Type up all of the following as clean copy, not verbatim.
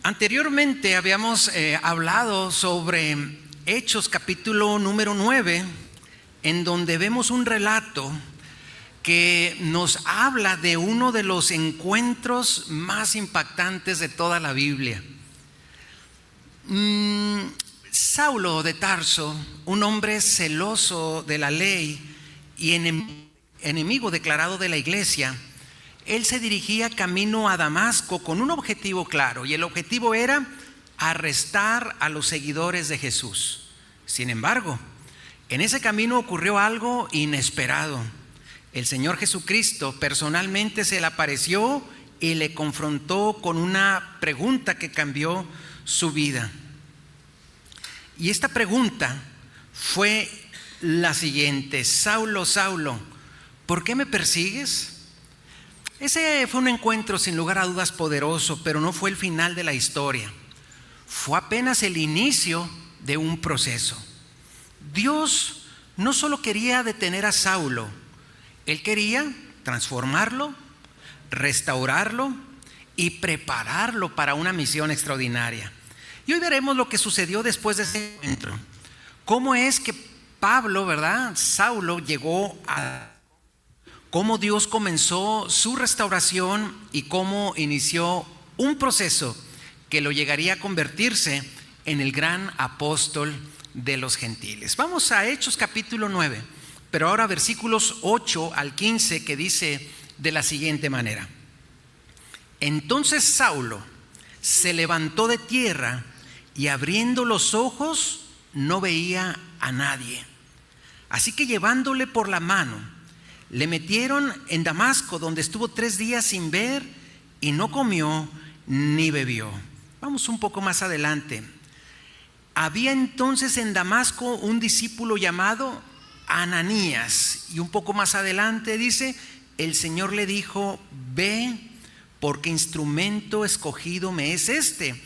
Anteriormente habíamos hablado sobre Hechos capítulo número 9, en donde vemos un relato que nos habla de uno de los encuentros más impactantes de toda la Biblia. Saulo de Tarso, un hombre celoso de la ley y enemigo declarado de la iglesia, él se dirigía camino a Damasco con un objetivo claro, y el objetivo era arrestar a los seguidores de Jesús. Sin embargo, en ese camino ocurrió algo inesperado. El Señor Jesucristo personalmente se le apareció y le confrontó con una pregunta que cambió su vida. Y esta pregunta fue la siguiente: Saulo, Saulo, ¿por qué me persigues? Ese fue un encuentro sin lugar a dudas poderoso, pero no fue el final de la historia. Fue apenas el inicio de un proceso. Dios no solo quería detener a Saulo, Él quería transformarlo, restaurarlo y prepararlo para una misión extraordinaria. Y hoy veremos lo que sucedió después de ese encuentro. Cómo es que Saulo llegó a... cómo Dios comenzó su restauración y cómo inició un proceso que lo llegaría a convertirse en el gran apóstol de los gentiles. Vamos a Hechos capítulo 9, pero ahora versículos 8 al 15, que dice de la siguiente manera: Entonces Saulo se levantó de tierra y abriendo los ojos no veía a nadie. Así que llevándole por la mano, le metieron en Damasco, donde estuvo 3 días sin ver y no comió ni bebió. Vamos un poco más adelante. Había entonces en Damasco un discípulo llamado Ananías, y un poco más adelante dice: el Señor le dijo: ve, porque instrumento escogido me es este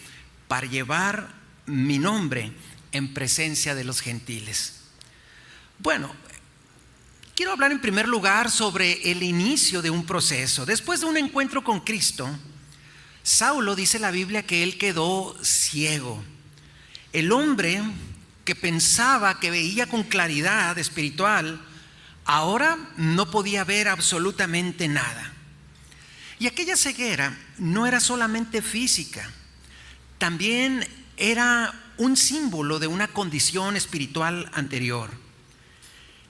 para llevar mi nombre en presencia de los gentiles. Bueno, quiero hablar en primer lugar sobre el inicio de un proceso. Después de un encuentro con Cristo, Saulo, dice la Biblia, que él quedó ciego. El hombre que pensaba que veía con claridad espiritual, ahora no podía ver absolutamente nada. Y aquella ceguera no era solamente física, también era un símbolo de una condición espiritual anterior.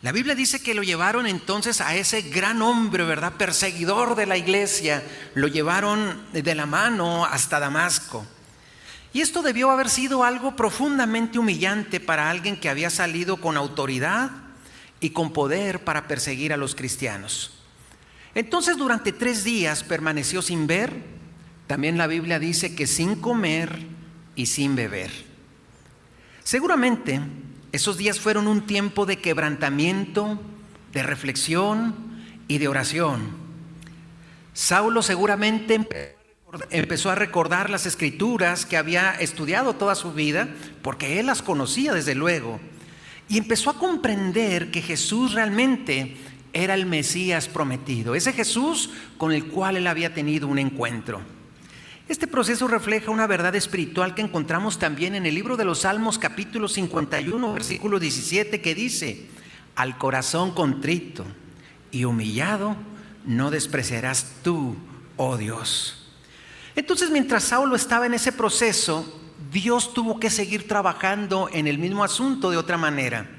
La Biblia dice que lo llevaron entonces a ese gran hombre, ¿verdad?, perseguidor de la iglesia. Lo llevaron de la mano hasta Damasco. Y esto debió haber sido algo profundamente humillante para alguien que había salido con autoridad y con poder para perseguir a los cristianos. Entonces durante 3 días permaneció sin ver. También la Biblia dice que sin comer y sin beber. Seguramente esos días fueron un tiempo de quebrantamiento, de reflexión y de oración. Saulo seguramente empezó a recordar las escrituras que había estudiado toda su vida, porque él las conocía desde luego, y empezó a comprender que Jesús realmente era el Mesías prometido, ese Jesús con el cual él había tenido un encuentro. Este proceso refleja una verdad espiritual que encontramos también en el libro de los Salmos capítulo 51, versículo 17, que dice: al corazón contrito y humillado no despreciarás tú, oh Dios. Entonces, mientras Saulo estaba en ese proceso, Dios tuvo que seguir trabajando en el mismo asunto de otra manera.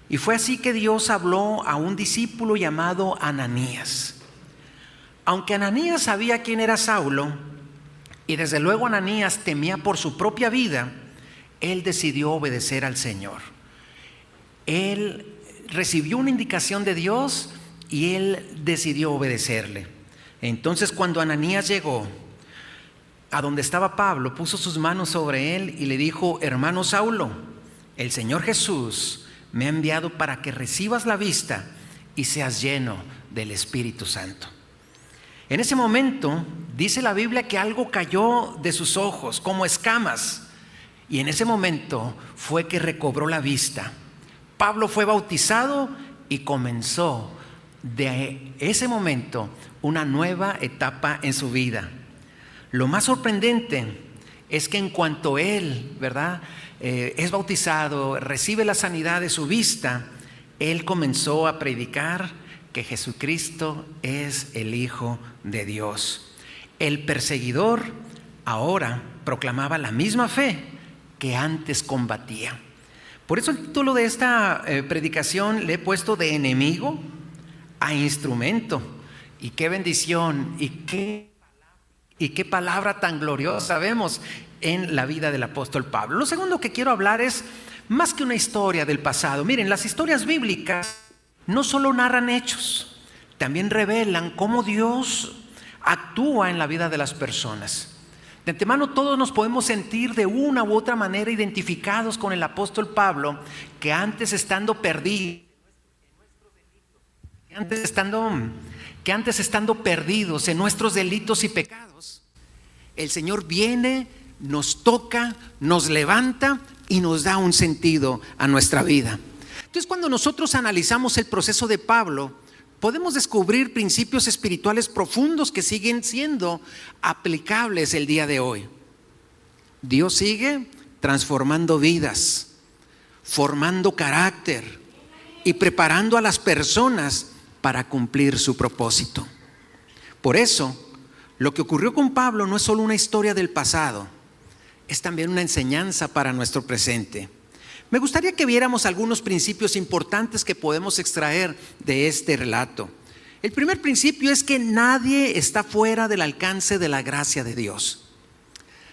Y fue así que Dios habló a un discípulo llamado Ananías. Aunque Ananías sabía quién era Saulo, y desde luego Ananías temía por su propia vida, él decidió obedecer al Señor. Él recibió una indicación de Dios y él decidió obedecerle. Entonces, cuando Ananías llegó a donde estaba Pablo, puso sus manos sobre él y le dijo: hermano Saulo, el Señor Jesús me ha enviado para que recibas la vista y seas lleno del Espíritu Santo. En ese momento dice la Biblia que algo cayó de sus ojos como escamas, y en ese momento fue que recobró la vista. Pablo fue bautizado y comenzó de ese momento una nueva etapa en su vida. Lo más sorprendente es que en cuanto él, ¿verdad?, es bautizado, recibe la sanidad de su vista, él comenzó a predicar que Jesucristo es el Hijo de Dios. El perseguidor ahora proclamaba la misma fe que antes combatía. Por eso el título de esta predicación le he puesto de enemigo a instrumento. Y qué bendición y qué palabra tan gloriosa vemos en la vida del apóstol Pablo. Lo segundo que quiero hablar es más que una historia del pasado. Miren, las historias bíblicas no solo narran hechos, también revelan cómo Dios actúa en la vida de las personas. De antemano todos nos podemos sentir de una u otra manera identificados con el apóstol Pablo, que antes estando perdidos, que antes estando perdidos en nuestros delitos y pecados, el Señor viene, nos toca, nos levanta y nos da un sentido a nuestra vida. Entonces, cuando nosotros analizamos el proceso de Pablo, podemos descubrir principios espirituales profundos que siguen siendo aplicables el día de hoy. Dios sigue transformando vidas, formando carácter y preparando a las personas para cumplir su propósito. Por eso, lo que ocurrió con Pablo no es solo una historia del pasado, es también una enseñanza para nuestro presente. Me gustaría que viéramos algunos principios importantes que podemos extraer de este relato. El primer principio es que nadie está fuera del alcance de la gracia de Dios.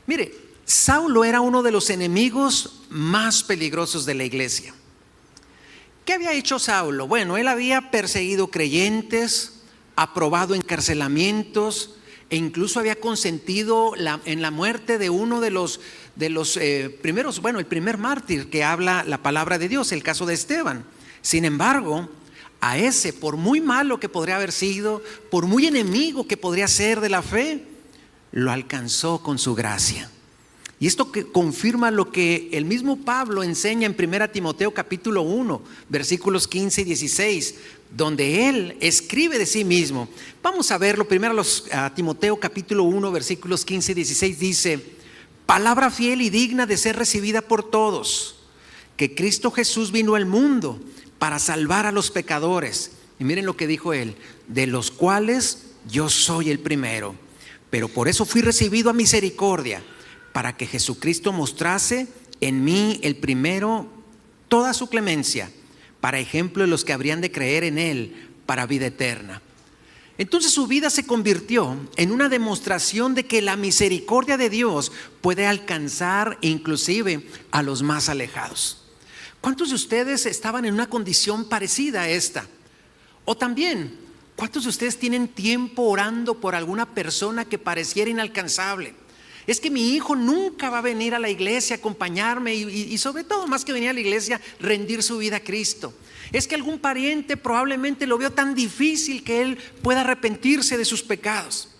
Mire, Saulo era uno de los enemigos más peligrosos de la iglesia. ¿Qué había hecho Saulo? Bueno, él había perseguido creyentes, aprobado encarcelamientos e incluso había consentido en la muerte de uno de los primeros, bueno, el primer mártir que habla la palabra de Dios, el caso de Esteban. Sin embargo, a ese, por muy malo que podría haber sido, por muy enemigo que podría ser de la fe, lo alcanzó con su gracia. Y esto que confirma lo que el mismo Pablo enseña en 1 Timoteo capítulo 1, versículos 15 y 16, donde él escribe de sí mismo. Vamos a verlo primero a Timoteo capítulo 1, versículos 15 y 16, dice: palabra fiel y digna de ser recibida por todos, que Cristo Jesús vino al mundo para salvar a los pecadores. Y miren lo que dijo él: de los cuales yo soy el primero, pero por eso fui recibido a misericordia, para que Jesucristo mostrase en mí el primero toda su clemencia, para ejemplo de los que habrían de creer en él para vida eterna. Entonces su vida se convirtió en una demostración de que la misericordia de Dios puede alcanzar inclusive a los más alejados. ¿Cuántos de ustedes estaban en una condición parecida a esta? O también, ¿cuántos de ustedes tienen tiempo orando por alguna persona que pareciera inalcanzable? Es que mi hijo nunca va a venir a la iglesia a acompañarme y sobre todo, más que venir a la iglesia, rendir su vida a Cristo. Es que algún pariente probablemente lo veo tan difícil que él pueda arrepentirse de sus pecados.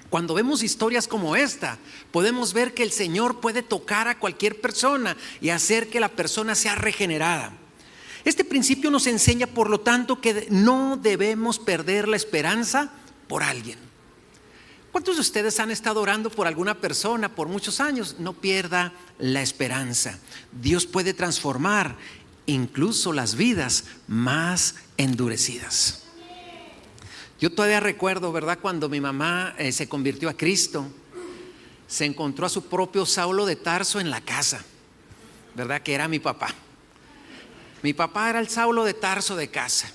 Cuando vemos historias como esta, podemos ver que el Señor puede tocar a cualquier persona y hacer que la persona sea regenerada. Este principio nos enseña, por lo tanto, que no debemos perder la esperanza por alguien. ¿Cuántos de ustedes han estado orando por alguna persona por muchos años? No pierda la esperanza. Dios puede transformar incluso las vidas más endurecidas. Yo todavía recuerdo, ¿verdad?, cuando mi mamá se convirtió a Cristo, se encontró a su propio Saulo de Tarso en la casa, ¿verdad?, que era mi papá. Mi papá era el Saulo de Tarso de casa.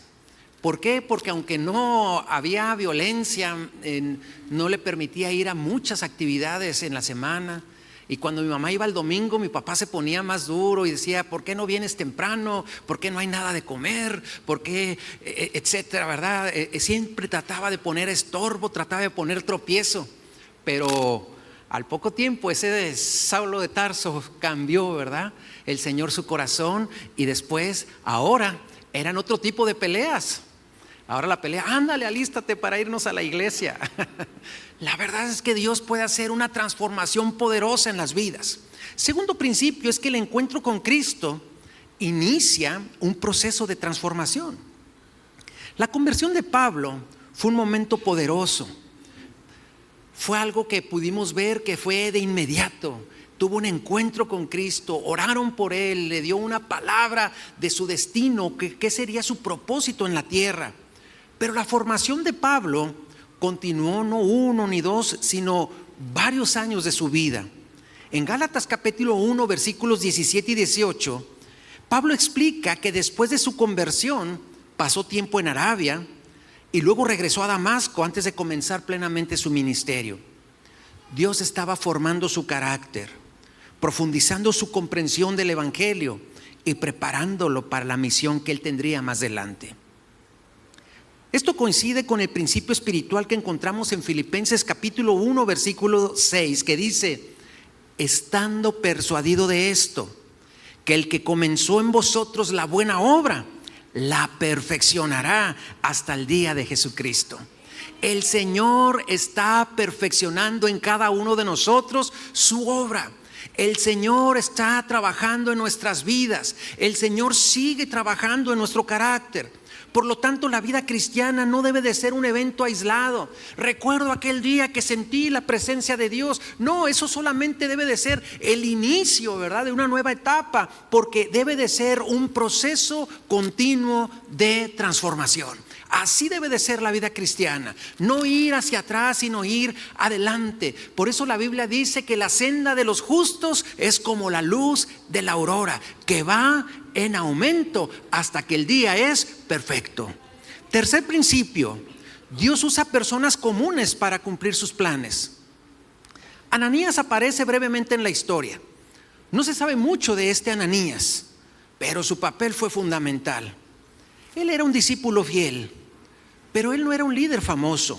¿Por qué? Porque aunque no había violencia, no le permitía ir a muchas actividades en la semana. Y cuando mi mamá iba el domingo, mi papá se ponía más duro y decía: ¿por qué no vienes temprano? ¿Por qué no hay nada de comer? ¿Por qué? Etcétera, ¿verdad? Siempre trataba de poner estorbo, trataba de poner tropiezo. Pero al poco tiempo ese Saulo de Tarso cambió, ¿verdad? El Señor su corazón, y después, ahora, eran otro tipo de peleas. Ahora la pelea: ándale, alístate para irnos a la iglesia. La verdad es que Dios puede hacer una transformación poderosa en las vidas. Segundo principio es que el encuentro con Cristo inicia un proceso de transformación. La conversión de Pablo fue un momento poderoso. fue algo que pudimos ver que fue de inmediato. Tuvo un encuentro con Cristo, oraron por él, le dio una palabra de su destino, qué sería su propósito en la tierra. Pero la formación de Pablo continuó no 1 ni 2, sino varios años de su vida. En Gálatas capítulo 1, versículos 17 y 18, Pablo explica que después de su conversión pasó tiempo en Arabia y luego regresó a Damasco antes de comenzar plenamente su ministerio. Dios estaba formando su carácter, profundizando su comprensión del evangelio y preparándolo para la misión que él tendría más adelante. Esto coincide con el principio espiritual que encontramos en Filipenses capítulo 1, versículo 6, que dice: estando persuadido de esto, que el que comenzó en vosotros la buena obra, la perfeccionará hasta el día de Jesucristo. El Señor está perfeccionando en cada uno de nosotros su obra. El Señor está trabajando en nuestras vidas. El Señor sigue trabajando en nuestro carácter. Por lo tanto, la vida cristiana no debe de ser un evento aislado. Recuerdo aquel día que sentí la presencia de Dios. No, eso solamente debe de ser el inicio, ¿verdad?, de una nueva etapa, porque debe de ser un proceso continuo de transformación. Así debe de ser la vida cristiana, no ir hacia atrás, sino ir adelante. Por eso la Biblia dice que la senda de los justos es como la luz de la aurora, que va en aumento hasta que el día es perfecto. Tercer principio: Dios usa personas comunes para cumplir sus planes. Ananías aparece brevemente en la historia. No se sabe mucho de este Ananías, pero su papel fue fundamental. Él era un discípulo fiel, pero él no era un líder famoso.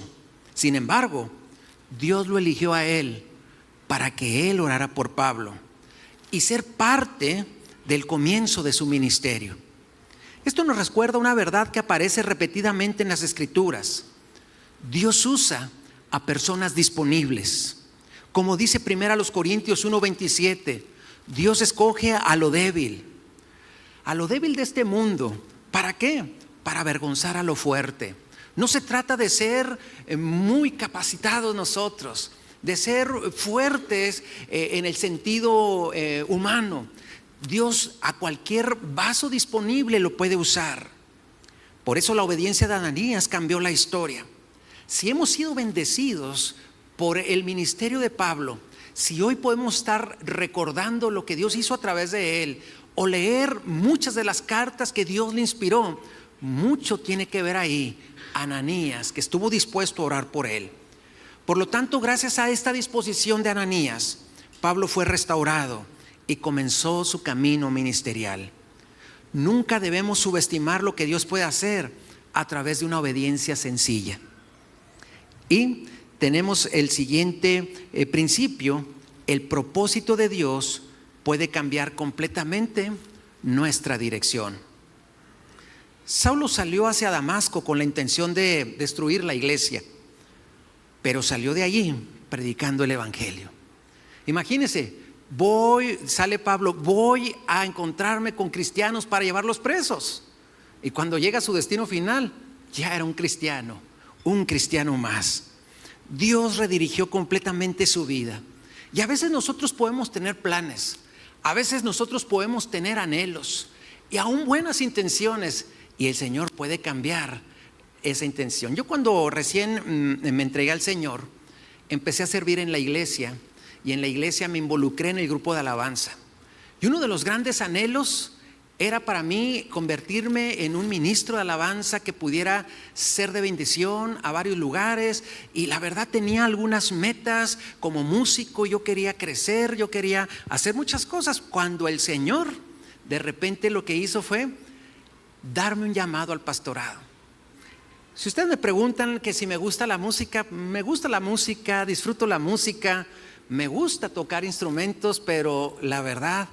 Sin embargo, Dios lo eligió a él para que él orara por Pablo y ser parte del comienzo de su ministerio. Esto nos recuerda una verdad que aparece repetidamente en las Escrituras: Dios usa a personas disponibles. Como dice 1 Corintios 1:27, Dios escoge a lo débil de este mundo. ¿Para qué? Para avergonzar a lo fuerte. No se trata de ser muy capacitados nosotros, de ser fuertes en el sentido humano. Dios a cualquier vaso disponible lo puede usar. Por eso la obediencia de Ananías cambió la historia. Si hemos sido bendecidos por el ministerio de Pablo, si hoy podemos estar recordando lo que Dios hizo a través de él, o leer muchas de las cartas que Dios le inspiró, mucho tiene que ver ahí Ananías, que estuvo dispuesto a orar por él. Por lo tanto, gracias a esta disposición de Ananías, Pablo fue restaurado y comenzó su camino ministerial. Nunca debemos subestimar lo que Dios puede hacer a través de una obediencia sencilla. Y tenemos el siguiente principio: el propósito de Dios puede cambiar completamente nuestra dirección. Saulo salió hacia Damasco con la intención de destruir la iglesia, pero salió de allí predicando el evangelio. Imagínense, sale Pablo, voy a encontrarme con cristianos para llevarlos presos. Y cuando llega a su destino final, ya era un cristiano más. Dios redirigió completamente su vida. Y a veces nosotros podemos tener planes, a veces nosotros podemos tener anhelos y aún buenas intenciones, y el Señor puede cambiar esa intención. Yo cuando recién me entregué al Señor, empecé a servir en la iglesia, y en la iglesia me involucré en el grupo de alabanza. Y uno de los grandes anhelos era para mí convertirme en un ministro de alabanza que pudiera ser de bendición a varios lugares. Y la verdad tenía algunas metas como músico. Yo quería crecer, yo quería hacer muchas cosas, cuando el Señor de repente lo que hizo fue darme un llamado al pastorado. Si ustedes me preguntan que si me gusta la música, me gusta la música, disfruto la música, me gusta tocar instrumentos, pero la verdad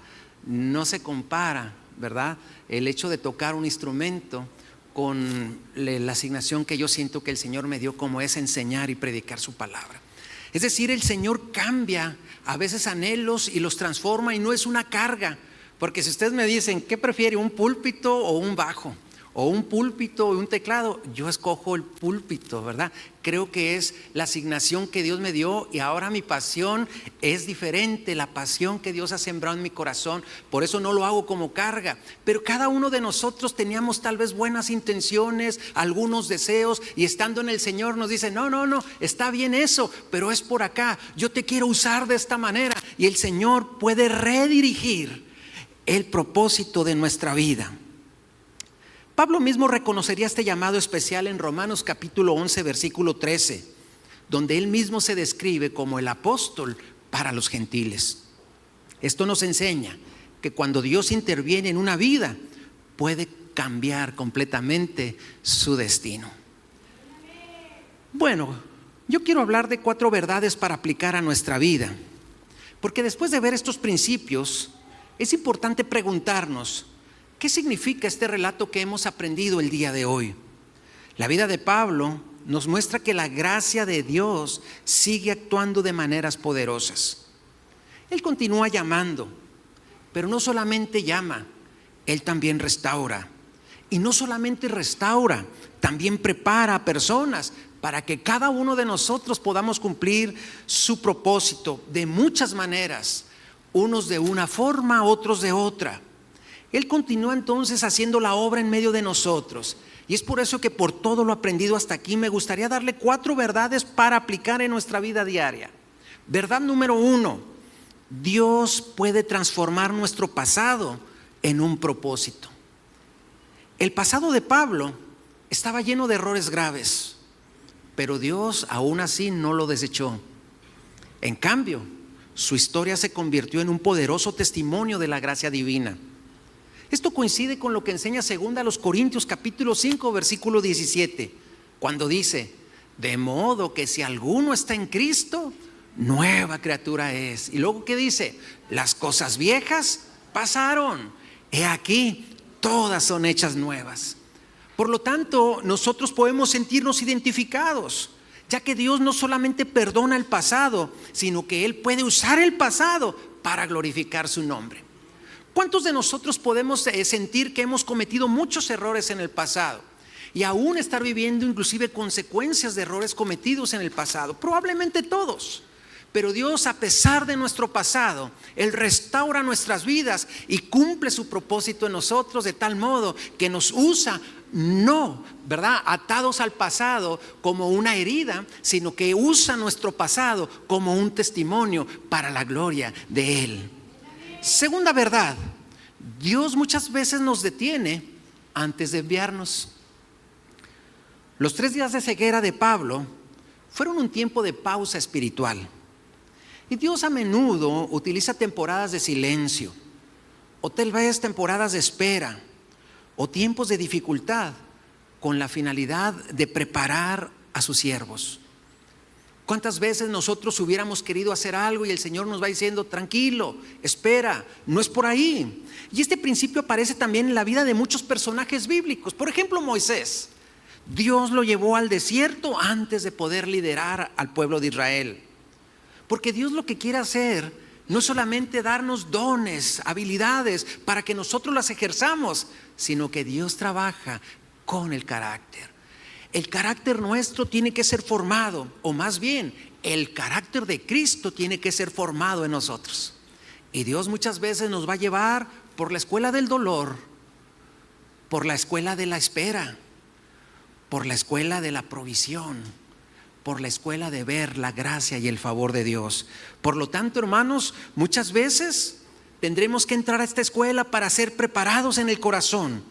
no se compara, ¿verdad?, el hecho de tocar un instrumento con la asignación que yo siento que el Señor me dio, como es enseñar y predicar su palabra. Es decir, el Señor cambia a veces anhelos y los transforma, y no es una carga. Porque si ustedes me dicen, ¿qué prefiere, un púlpito o un bajo? o un púlpito y un teclado, yo escojo el púlpito, ¿verdad? Creo que es la asignación que Dios me dio y ahora mi pasión es diferente, la pasión que Dios ha sembrado en mi corazón, por eso no lo hago como carga. Pero cada uno de nosotros teníamos tal vez buenas intenciones, algunos deseos, y estando en el Señor nos dice, no, está bien eso, pero es por acá, yo te quiero usar de esta manera, y el Señor puede redirigir el propósito de nuestra vida. Pablo mismo reconocería este llamado especial en Romanos capítulo 11 versículo 13, donde él mismo se describe como el apóstol para los gentiles. Esto nos enseña que cuando Dios interviene en una vida, puede cambiar completamente su destino. Bueno, yo quiero hablar de 4 verdades para aplicar a nuestra vida, porque después de ver estos principios, es importante preguntarnos, ¿qué significa este relato que hemos aprendido el día de hoy? La vida de Pablo nos muestra que la gracia de Dios sigue actuando de maneras poderosas. Él continúa llamando, pero no solamente llama, Él también restaura. Y no solamente restaura, también prepara a personas para que cada uno de nosotros podamos cumplir su propósito de muchas maneras, unos de una forma, otros de otra. Él continúa entonces haciendo la obra en medio de nosotros. Y es por eso que por todo lo aprendido hasta aquí me gustaría darle 4 verdades para aplicar en nuestra vida diaria. Verdad número 1, Dios puede transformar nuestro pasado en un propósito. El pasado de Pablo estaba lleno de errores graves, pero Dios aún así no lo desechó. En cambio, su historia se convirtió en un poderoso testimonio de la gracia divina. Esto coincide con lo que enseña 2 Corintios capítulo 5 versículo 17, cuando dice, de modo que si alguno está en Cristo, nueva criatura es. Y luego ¿qué dice? Las cosas viejas pasaron, he aquí, todas son hechas nuevas. Por lo tanto, nosotros podemos sentirnos identificados, ya que Dios no solamente perdona el pasado, sino que Él puede usar el pasado para glorificar su nombre. ¿Cuántos de nosotros podemos sentir que hemos cometido muchos errores en el pasado y aún estar viviendo inclusive consecuencias de errores cometidos en el pasado? Probablemente todos. Pero Dios, a pesar de nuestro pasado, Él restaura nuestras vidas y cumple su propósito en nosotros de tal modo que nos usa, no, ¿verdad?, atados al pasado como una herida, sino que usa nuestro pasado como un testimonio para la gloria de Él. Segunda verdad, Dios muchas veces nos detiene antes de enviarnos. Los 3 días de ceguera de Pablo fueron un tiempo de pausa espiritual. Y Dios a menudo utiliza temporadas de silencio, o tal vez temporadas de espera, o tiempos de dificultad, con la finalidad de preparar a sus siervos. ¿Cuántas veces nosotros hubiéramos querido hacer algo y el Señor nos va diciendo, tranquilo, espera, no es por ahí? Y este principio aparece también en la vida de muchos personajes bíblicos. Por ejemplo, Moisés. Dios lo llevó al desierto antes de poder liderar al pueblo de Israel. Porque Dios lo que quiere hacer no es solamente darnos dones, habilidades para que nosotros las ejerzamos, sino que Dios trabaja con el carácter. El carácter nuestro tiene que ser formado, o más bien, el carácter de Cristo tiene que ser formado en nosotros. Y Dios muchas veces nos va a llevar por la escuela del dolor, por la escuela de la espera, por la escuela de la provisión, por la escuela de ver la gracia y el favor de Dios. Por lo tanto, hermanos, muchas veces tendremos que entrar a esta escuela para ser preparados en el corazón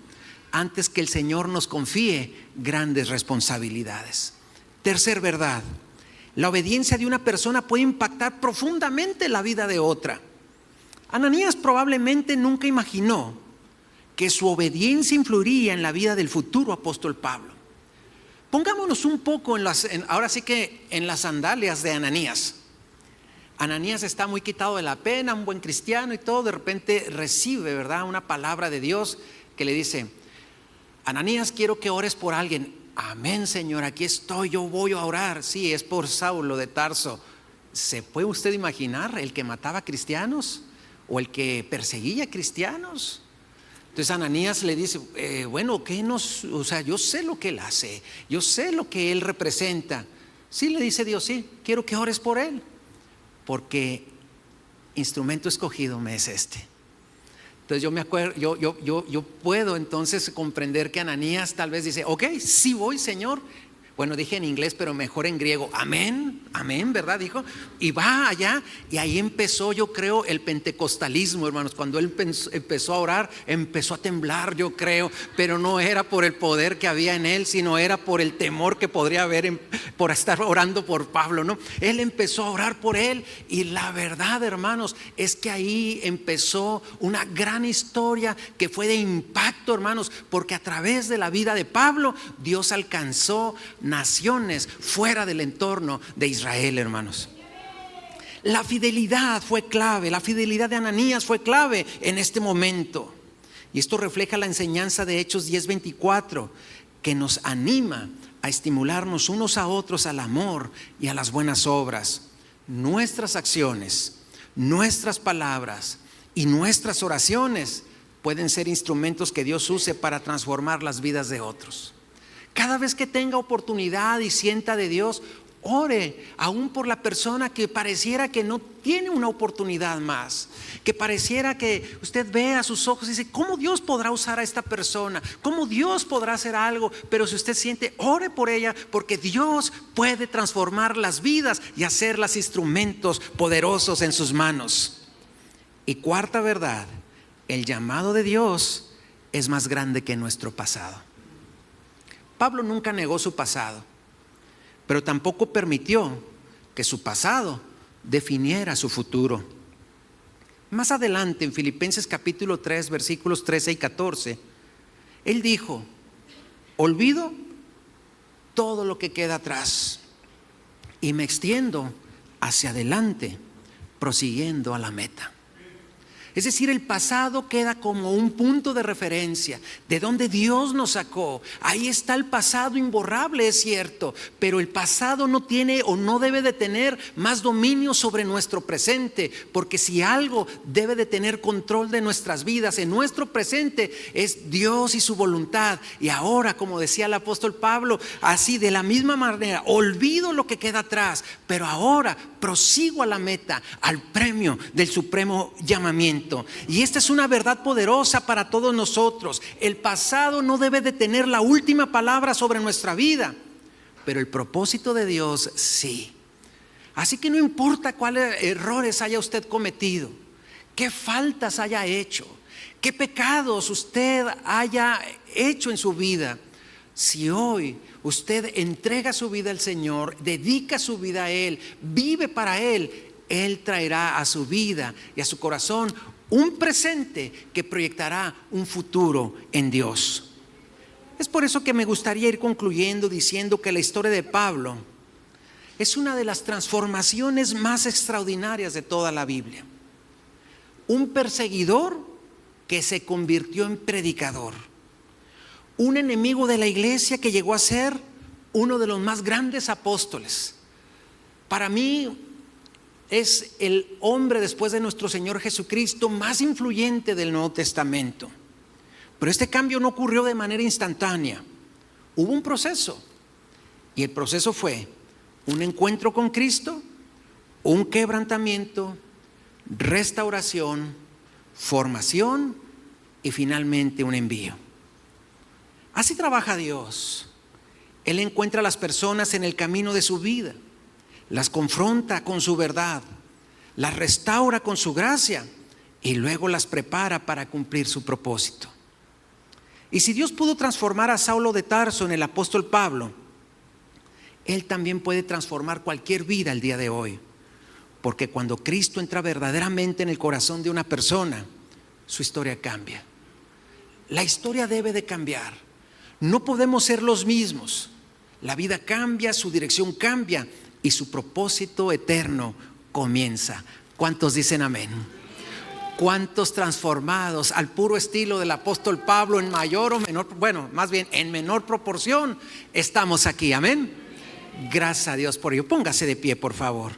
antes que el Señor nos confíe grandes responsabilidades. Tercer verdad, la obediencia de una persona puede impactar profundamente la vida de otra. Ananías probablemente nunca imaginó que su obediencia influiría en la vida del futuro apóstol Pablo. Pongámonos un poco ahora sí que en las sandalias de Ananías. Ananías está muy quitado de la pena, un buen cristiano y todo, de repente recibe, ¿verdad?, una palabra de Dios que le dice, Ananías, quiero que ores por alguien. Amén, Señor, aquí estoy, yo voy a orar. Sí, es por Saulo de Tarso. ¿Se puede usted imaginar el que mataba cristianos o el que perseguía cristianos? Entonces Ananías le dice, bueno, o sea, yo sé lo que él hace, yo sé lo que él representa. Sí, le dice Dios, sí, quiero que ores por él, porque instrumento escogido me es este. Entonces yo me acuerdo, yo puedo entonces comprender que Ananías tal vez dice, ok, sí voy, Señor. Bueno, dije en inglés, pero mejor en griego. Amén, amén, ¿verdad? Dijo. Y va allá, y ahí empezó, yo creo, el pentecostalismo, hermanos. Cuando él empezó a orar, empezó a temblar, yo creo. Pero no era por el poder que había en él, sino era por el temor que podría haber por estar orando por Pablo, ¿no? Él empezó a orar por él. Y la verdad, hermanos, es que ahí empezó una gran historia que fue de impacto, hermanos. Porque a través de la vida de Pablo, Dios alcanzó naciones fuera del entorno de Israel, hermanos. La fidelidad fue clave, la fidelidad de Ananías fue clave en este momento. Y esto refleja la enseñanza de Hechos 10:24, que nos anima a estimularnos unos a otros al amor y a las buenas obras. Nuestras acciones, nuestras palabras y nuestras oraciones pueden ser instrumentos que Dios use para transformar las vidas de otros. Cada vez que tenga oportunidad y sienta de Dios, ore aún por la persona que pareciera que no tiene una oportunidad más, que pareciera que usted ve a sus ojos y dice, ¿cómo Dios podrá usar a esta persona? ¿Cómo Dios podrá hacer algo? Pero si usted siente, ore por ella, porque Dios puede transformar las vidas y hacerlas instrumentos poderosos en sus manos. Y cuarta verdad, el llamado de Dios es más grande que nuestro pasado. Pablo nunca negó su pasado, pero tampoco permitió que su pasado definiera su futuro. Más adelante en Filipenses capítulo 3 versículos 13 y 14, él dijo, olvido todo lo que queda atrás y me extiendo hacia adelante, prosiguiendo a la meta. Es decir, el pasado queda como un punto de referencia de donde Dios nos sacó. Ahí está el pasado imborrable, es cierto, pero el pasado no tiene o no debe de tener más dominio sobre nuestro presente, porque si algo debe de tener control de nuestras vidas en nuestro presente es Dios y su voluntad. Y ahora, como decía el apóstol Pablo, así de la misma manera, olvido lo que queda atrás, pero ahora prosigo a la meta, al premio del supremo llamamiento. Y esta es una verdad poderosa para todos nosotros. El pasado no debe de tener la última palabra sobre nuestra vida, pero el propósito de Dios sí. Así que no importa cuáles errores haya usted cometido, qué faltas haya hecho, qué pecados usted haya hecho en su vida. Si hoy usted entrega su vida al Señor, dedica su vida a Él, vive para Él, Él traerá a su vida y a su corazón un presente que proyectará un futuro en Dios. Es por eso que me gustaría ir concluyendo diciendo que la historia de Pablo es una de las transformaciones más extraordinarias de toda la Biblia. Un perseguidor que se convirtió en predicador. Un enemigo de la iglesia que llegó a ser uno de los más grandes apóstoles. Para mí es el hombre después de nuestro Señor Jesucristo más influyente del Nuevo Testamento. Pero este cambio no ocurrió de manera instantánea. Hubo un proceso. Y el proceso fue un encuentro con Cristo, un quebrantamiento, restauración, formación y finalmente un envío. Así trabaja Dios. Él encuentra a las personas en el camino de su vida, las confronta con su verdad, las restaura con su gracia y luego las prepara para cumplir su propósito. Y si Dios pudo transformar a Saulo de Tarso en el apóstol Pablo, Él también puede transformar cualquier vida el día de hoy, porque cuando Cristo entra verdaderamente en el corazón de una persona, su historia cambia. La historia debe de cambiar. No podemos ser los mismos. La vida cambia, su dirección cambia y su propósito eterno comienza. ¿Cuántos dicen amén? ¿Cuántos transformados al puro estilo del apóstol Pablo en mayor o menor, bueno, más bien en menor proporción, estamos aquí? Amén. Gracias a Dios por ello. Póngase de pie, por favor.